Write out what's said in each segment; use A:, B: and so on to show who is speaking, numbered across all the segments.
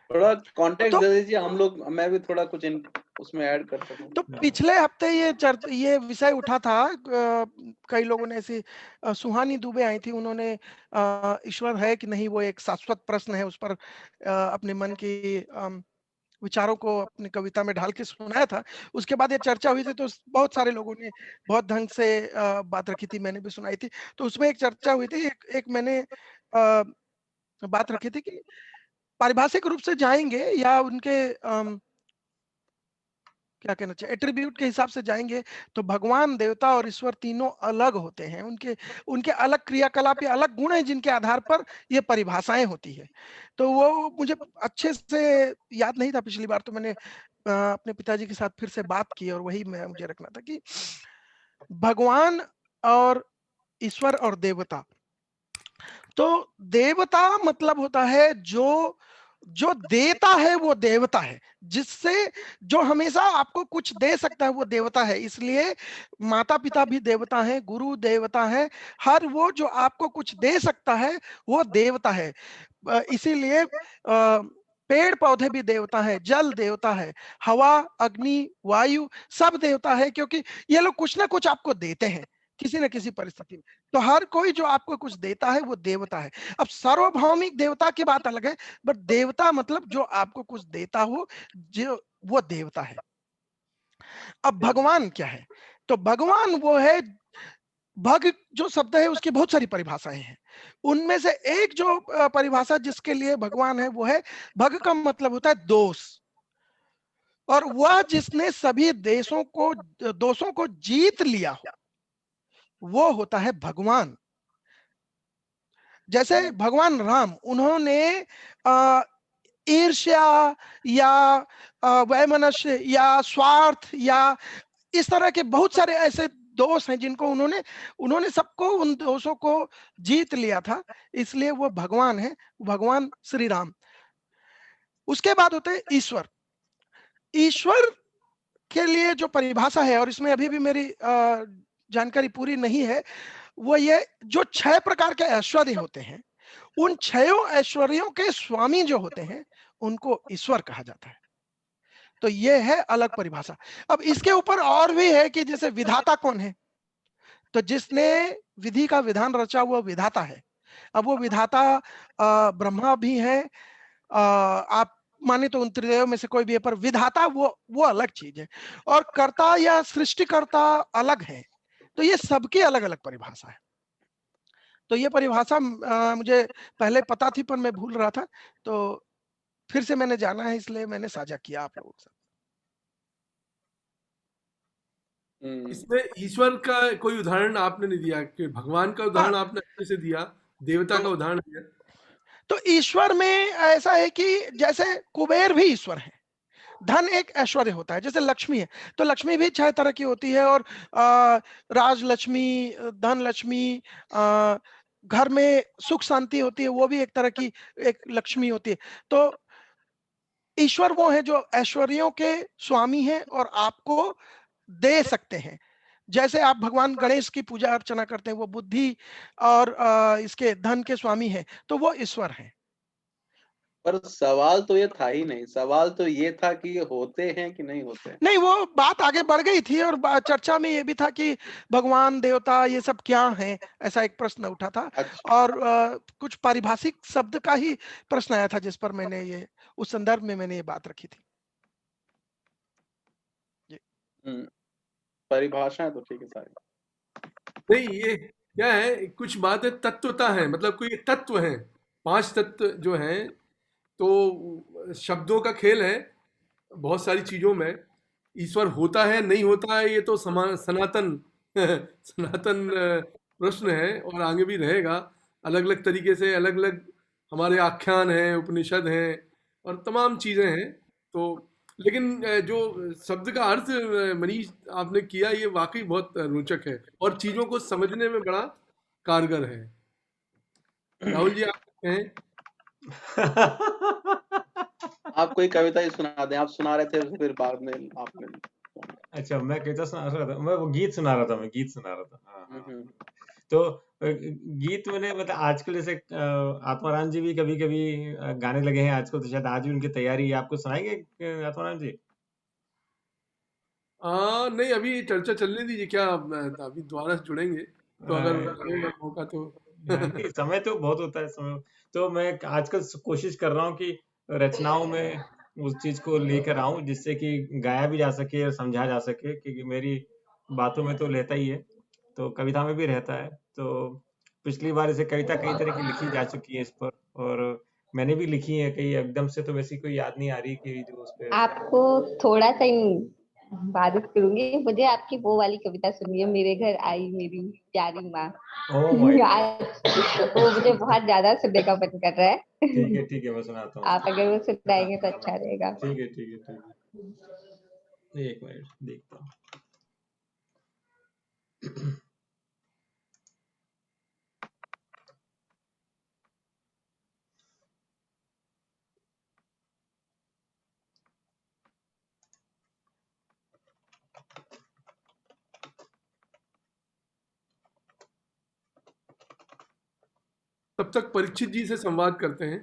A: थोड़ा कॉन्टेक्स्ट
B: तो
A: दे दीजिए, हम लोग, मैं भी थोड़ा कुछ उसमें ऐड कर सकूं।
B: तो पिछले हफ्ते ये विषय उठा था, कई लोगों ने ऐसी, सुहानी दुबे आई थी, उन्होंने ईश्वर है कि नहीं वो एक शाश्वत प्रश्न है, उस पर अपने मन की विचारों को अपनी कविता में ढाल के सुनाया था। उसके बाद ये चर्चा हुई थी, तो बहुत सारे लोगों ने बहुत ढंग से बात रखी थी, मैंने भी सुनाई थी। तो उसमें एक चर्चा हुई थी, एक मैंने बात रखी थी कि पारिभाषिक रूप से जाएंगे या उनके क्या कहना चाहिए, एट्रीब्यूट के हिसाब से जाएंगे, तो भगवान, देवता और ईश्वर तीनों अलग होते हैं। उनके उनके अलग क्रियाकलाप या अलग गुण हैं, जिनके आधार पर ये परिभाषाएं होती है। तो वो मुझे अच्छे से याद नहीं था पिछली बार, तो मैंने अपने पिताजी के साथ फिर से बात की, और वही मैं मुझे रखना था कि भगवान और ईश्वर और देवता। तो देवता मतलब होता है जो जो देता है वो देवता है, जिससे जो हमेशा आपको कुछ दे सकता है वो देवता है। इसलिए माता पिता भी देवता है, गुरु देवता है, हर वो जो आपको कुछ दे सकता है वो देवता है। इसीलिए पेड़ पौधे भी देवता है, जल देवता है, हवा, अग्नि, वायु सब देवता है, क्योंकि ये लोग कुछ ना कुछ आपको देते हैं किसी न किसी परिस्थिति में। तो हर कोई जो आपको कुछ देता है वो देवता है। अब सार्वभौमिक देवता की बात अलग है, बट देवता मतलब जो आपको कुछ देता हो, जो वो देवता है। अब भगवान क्या है? तो भगवान वो है, भग जो शब्द है उसकी बहुत सारी परिभाषाएं हैं। उनमें से एक जो परिभाषा जिसके लिए भगवान है वो है, भग का मतलब होता है दोष, और वह जिसने सभी दोषों को जीत लिया हो, वो होता है भगवान। जैसे भगवान राम, उन्होंने ईर्ष्या या वैमनस्य या स्वार्थ या इस तरह के बहुत सारे ऐसे दोष हैं जिनको उन्होंने उन्होंने सबको उन दोषों को जीत लिया था, इसलिए वो भगवान है, भगवान श्री राम। उसके बाद होते हैं ईश्वर। ईश्वर के लिए जो परिभाषा है, और इसमें अभी भी मेरी जानकारी पूरी नहीं है, वो ये जो 6 प्रकार के ऐश्वर्य होते हैं, उन 6 ऐश्वर्यों के स्वामी जो होते हैं उनको ईश्वर कहा जाता है। तो ये है अलग परिभाषा। अब इसके ऊपर और भी है कि जैसे विधाता कौन है, तो जिसने विधि का विधान रचा वो विधाता है। अब वो विधाता ब्रह्मा भी है, आप माने तो उन त्रिदेव में से कोई भी है, पर विधाता वो अलग चीज है, और कर्ता या सृष्टिकर्ता अलग है। तो ये सबकी अलग अलग परिभाषा है। तो ये परिभाषा मुझे पहले पता थी पर मैं भूल रहा था, तो फिर से मैंने जाना है, इसलिए मैंने साझा किया आप लोगों के साथ।
C: इसमें ईश्वर का कोई उदाहरण आपने नहीं दिया, कि भगवान का
B: हाँ,
C: उदाहरण आपने अच्छे से दिया, देवता
B: तो
C: का उदाहरण दिया।
B: तो ईश्वर में ऐसा है कि जैसे कुबेर भी ईश्वर है। धन एक ऐश्वर्य होता है, जैसे लक्ष्मी है, तो लक्ष्मी भी 6 तरह की होती है, और राज लक्ष्मी, धन लक्ष्मी, घर में सुख शांति होती है, वो भी एक तरह की एक लक्ष्मी होती है। तो ईश्वर वो है जो ऐश्वर्यों के स्वामी हैं और आपको दे सकते हैं। जैसे आप भगवान गणेश की पूजा अर्चना करते हैं, वो बुद्धि और इसके धन के स्वामी हैं, तो वो ईश्वर हैं।
A: पर सवाल तो ये था ही नहीं, सवाल तो ये था कि ये होते हैं कि नहीं होते हैं।
B: नहीं, वो बात आगे बढ़ गई थी, और चर्चा में ये भी था कि भगवान, देवता ये सब क्या हैं, ऐसा एक प्रश्न उठा था।
A: अच्छा।
B: और कुछ पारिभाषिक शब्द का ही प्रश्न आया था, जिस पर मैंने ये उस संदर्भ में मैंने ये बात रखी थी। जी।
A: परिभाषाएं तो ठीक है सारी।
C: नहीं, ये क्या है, कुछ बातें तत्वता है, मतलब कोई तत्व है, 5 तत्व जो हैं, तो शब्दों का खेल है बहुत सारी चीजों में। ईश्वर होता है नहीं होता है, ये तो सनातन सनातन प्रश्न है, और आगे भी रहेगा। अलग अलग तरीके से अलग अलग हमारे आख्यान हैं, उपनिषद हैं, और तमाम चीजें हैं। तो लेकिन जो शब्द का अर्थ मनीष आपने किया, ये वाकई बहुत रोचक है और चीजों को समझने में बड़ा कारगर है। राहुल जी, आप कहें।
A: आप कोई कविता ही सुना दें, आप सुना रहे थे फिर बाद में आपने।
D: अच्छा, मैं कविता सुना रहा था, मैं वो गीत सुना रहा था, मैं गीत सुना रहा था। हाँ हाँ। तो गीत मैंने मतलब आजकल जैसे आत्माराम जी भी कभी-कभी गाने लगे हैं आजकल, तो शायद आज भी उनकी तैयारी है। आपको सुनाएंगे आत्माराम जी?
C: नहीं, अभी चर्चा चलने दीजिए, क्या अभी दोबारा जुड़ेंगे तो अगर रहेगा मौका तो।
D: नहीं, समय तो बहुत होता है समय। तो मैं आजकल कोशिश कर रहा हूँ कि रचनाओं में उस चीज को लेकर आऊं जिससे कि गाया भी जा सके और समझा जा सके, क्योंकि मेरी बातों में तो लेता ही है, तो कविता में भी रहता है। तो पिछली बार ऐसे कविता कई तरह की लिखी जा चुकी है इस पर, और मैंने भी लिखी है कई। एकदम से तो वैसी कोई याद नहीं आ रही कि जो उस पे।
E: आपको थोड़ा सा इबादत करूंगी, मुझे आपकी वो वाली कविता सुनिए, मेरे घर आई मेरी प्यारी माँ।
D: ओह माय
E: आज वो मुझे बहुत ज्यादा सुनने का मन कर रहा है।
D: गॉड, ठीक है, मैं सुनाता हूँ।
E: आप अगर वो सुनाएंगे तो अच्छा रहेगा।
D: ठीक है, ठीक है, ठीक है, एक मिनट देखता हूँ।
C: तब तक परीक्षित जी से संवाद करते हैं।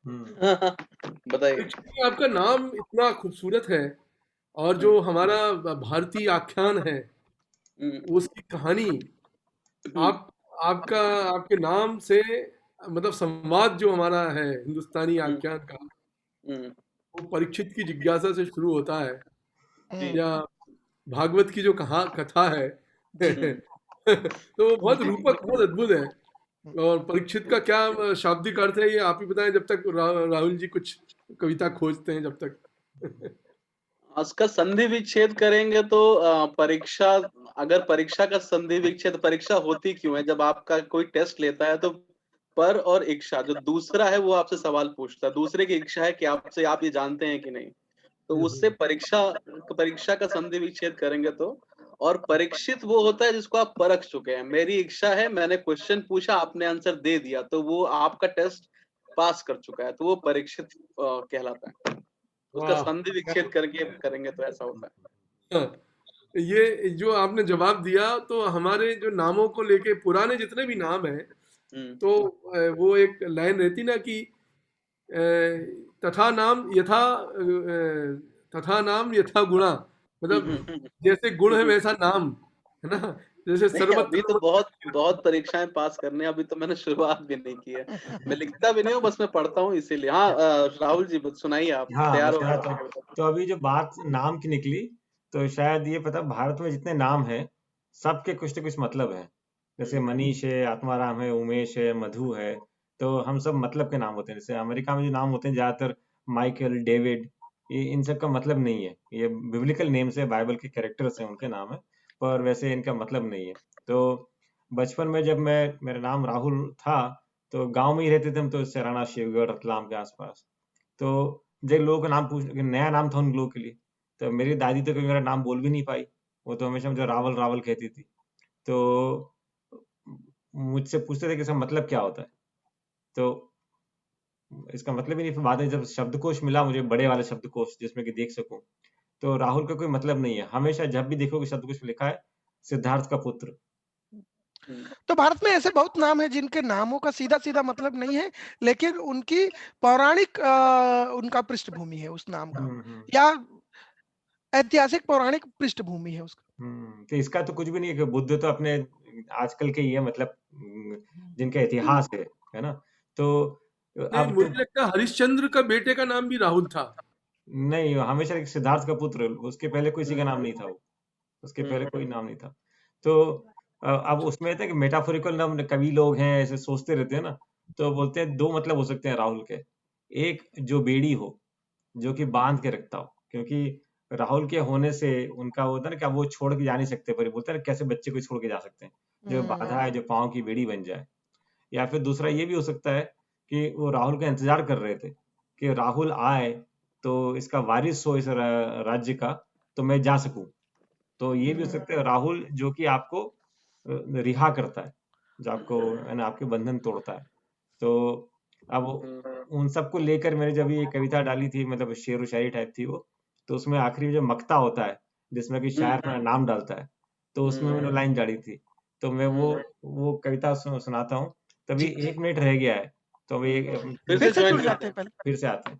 A: बताइए।
C: परीक्षित जी, आपका नाम इतना खूबसूरत है, और जो हमारा भारतीय आख्यान है उसकी कहानी, आप आपका आपके नाम से मतलब संवाद जो हमारा है हिंदुस्तानी आख्यान का, वो परीक्षित की जिज्ञासा से शुरू होता है, या भागवत की जो कथा है तो वो बहुत रूपक, बहुत अद्भुत है। और परीक्षित का क्या शाब्दिक अर्थ है, ये आप ही बताएं, जब तक राहुल जी कुछ कविता खोजते हैं जब तक।
A: उसका संधि विच्छेद करेंगे तो परीक्षा, अगर परीक्षा का संधि विच्छेद, परीक्षा होती क्यों है? जब आपका कोई टेस्ट लेता है तो पर और इच्छा, जो दूसरा है वो आपसे सवाल पूछता है, दूसरे की इच्छा है कि आपसे आप ये जानते हैं कि नहीं, तो उससे परीक्षा परीक्षा का संधि विच्छेद करेंगे तो। और परीक्षित वो होता है जिसको आप परख चुके हैं। मेरी इच्छा है, मैंने क्वेश्चन पूछा, आपने आंसर दे दिया, तो वो आपका टेस्ट पास कर चुका है, तो वो परीक्षित कहलाता है। उसका
C: वाह,
A: संधि विच्छेद करके करेंगे तो ऐसा होता है।
C: ये जो आपने जवाब दिया, तो हमारे जो नामों को लेके पुराने जितने भी नाम हैं, तो वो एक लाइन रहती ना कि तथा नाम यथा गुणा, मतलब जैसे गुण है वैसा नाम, है ना? जैसे
A: नहीं, अभी तो बहुत
C: सर्वत्र।
A: परीक्षाएं पास करने हैं, अभी तो मैंने शुरुआत भी नहीं की है। मैं लिखता भी नहीं हूँ, बस मैं पढ़ता हूँ इसीलिए। हाँ, राहुल जी सुनाइए, आप
D: हाँ, मैं
A: तैयार हो
D: सुनाता हूँ।
A: गए।
D: तो अभी जो बात नाम की निकली, तो शायद ये पता, भारत में जितने नाम हैं सबके कुछ न कुछ मतलब है। जैसे मनीष है, आत्माराम है, उमेश है, मधु है, तो हम सब मतलब के नाम होते हैं। जैसे अमेरिका में जो नाम होते हैं ज्यादातर, माइकल, डेविड, ये इन सब का मतलब नहीं है। ये बिब्लिकल नेम्स है, बाइबल के कैरेक्टर्स हैं, उनके नाम है, पर वैसे इनका मतलब नहीं है। तो बचपन में जब मेरा नाम राहुल था, तो गांव में ही रहते थे हम, तो सराना, शिवगढ़, रतलाम के आसपास। तो जब लोगों का नाम पूछ, नया नाम था उन लोगों के लिए, तो मेरी दादी तो कभी मेरा नाम बोल भी नहीं पाई। वो तो हमेशा मुझे रावल रावल कहती थी। तो मुझसे पूछते थे कि इसका मतलब क्या होता है, तो इसका मतलब ही नहीं। फिर बाद में जब शब्दकोश मिला मुझे, बड़े वाले शब्दकोश जिसमें कि देख सकूं, तो राहुल का कोई मतलब नहीं है। हमेशा जब भी देखोगे शब्दकोश में लिखा है सिद्धार्थ का पुत्र।
B: तो भारत में ऐसे बहुत नाम हैं जिनके नामों का सीधा सीधा मतलब नहीं है, लेकिन उनकी पौराणिक उनका पृष्ठभूमि है उस नाम का, या ऐतिहासिक पौराणिक पृष्ठभूमि है उसका।
D: तो इसका तो कुछ भी नहीं है कि बुद्ध तो अपने आजकल के ही है, मतलब जिनका इतिहास है ना? तो अब तो
C: मुझे लगता है हरिश्चंद्र का बेटे का नाम भी राहुल था।
D: नहीं, हमेशा एक सिद्धार्थ का पुत्र, उसके पहले किसी का नाम नहीं था वो, उसके पहले कोई नाम नहीं था। तो अब उसमें था कि मेटाफोरिकल नाम, कवि लोग हैं ऐसे सोचते रहते हैं ना, तो बोलते हैं दो मतलब हो सकते हैं राहुल के। एक जो बेड़ी हो, जो कि बांध के रखता हो, क्योंकि राहुल के होने से उनका वो होता है ना कि अब वो छोड़ के जा नहीं सकते, पर बोलते हैं ना कैसे बच्चे को छोड़ के जा सकते हैं, जो बाधा है, जो पाँव की बेड़ी बन जाए। या फिर दूसरा ये भी हो सकता है कि वो राहुल का इंतजार कर रहे थे कि राहुल आए तो इसका वारिस हो इस राज्य का, तो मैं जा सकूं। तो ये भी हो सकता है राहुल जो कि आपको रिहा करता है, जो आपको है ना, आपके बंधन तोड़ता है। तो अब उन सबको लेकर मैंने जब ये कविता डाली थी, मतलब शेर व शायरी टाइप थी वो, तो उसमें आखिरी में जो मक्ता होता है जिसमें कि शायर अपना नाम डालता है, तो उसमें मैंने लाइन डाली थी, तो मैं वो कविता सुनाता हूँ। तभी
B: जी
D: 1 मिनट रह गया है, तो अभी
A: फिर से
B: फिर से
A: ज्वाइन
B: जुड़
A: करते
B: जाते
A: हैं।
B: हैं पहले।
D: फिर से आते हैं।